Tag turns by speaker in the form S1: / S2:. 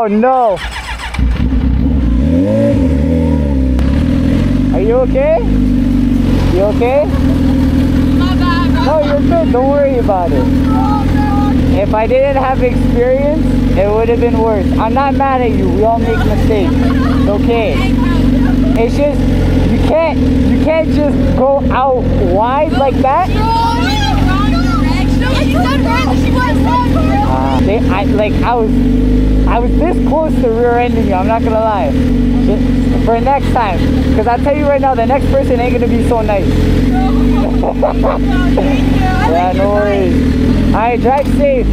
S1: no. Are you okay? You okay?
S2: My bad, bro.
S1: No, you're good. Don't worry about it. If I didn't have experience, it would have been worse. I'm not mad at you. We all make mistakes. It's okay. It's just you can't just go out wide like that. I was this close to rear-ending you. I'm not gonna lie. For next time, because I'll tell you right now, the next person ain't gonna be so nice. Yeah, no worries. All right, drive safe.